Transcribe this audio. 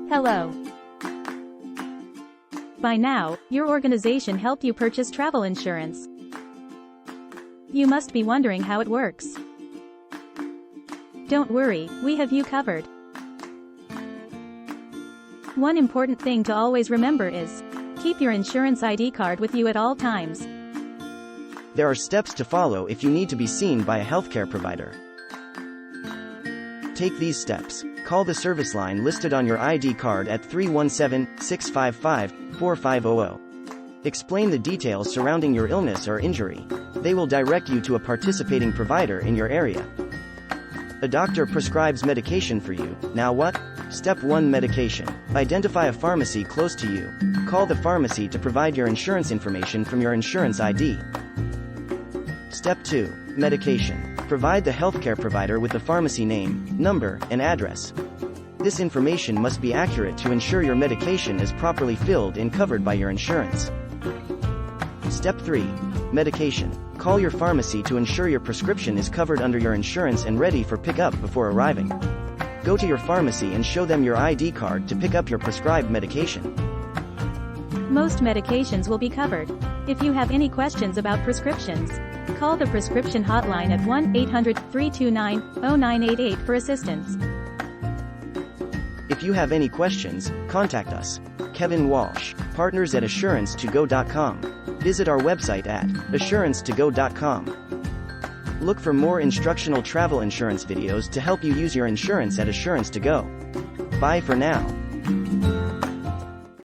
Hello. By now, your organization helped you purchase travel insurance. You must be wondering how it works. Don't worry, we have you covered. One important thing to always remember is, keep your insurance ID card with you at all times. There are steps to follow if you need to be seen by a healthcare provider. Take these steps. Call the service line listed on your ID card at 317-655-4500. Explain the details surrounding your illness or injury. They will direct you to a participating provider in your area. A doctor prescribes medication for you. Now what? Step 1: Medication. Identify a pharmacy close to you. Call the pharmacy to provide your insurance information from your insurance ID. Step 2: Medication. Provide the healthcare provider with the pharmacy name, number, and address. This information must be accurate to ensure your medication is properly filled and covered by your insurance. Step 3: Medication. Call your pharmacy to ensure your prescription is covered under your insurance and ready for pickup before arriving. Go to your pharmacy and show them your ID card to pick up your prescribed medication. Most medications will be covered. If you have any questions about prescriptions, call the prescription hotline at 1-800-329-0988 for assistance. If you have any questions, contact us. Kevin Walsh, partners at AssuranceToGo.com. Visit our website at AssuranceToGo.com. Look for more instructional travel insurance videos to help you use your insurance at Assurance to Go. Bye for now.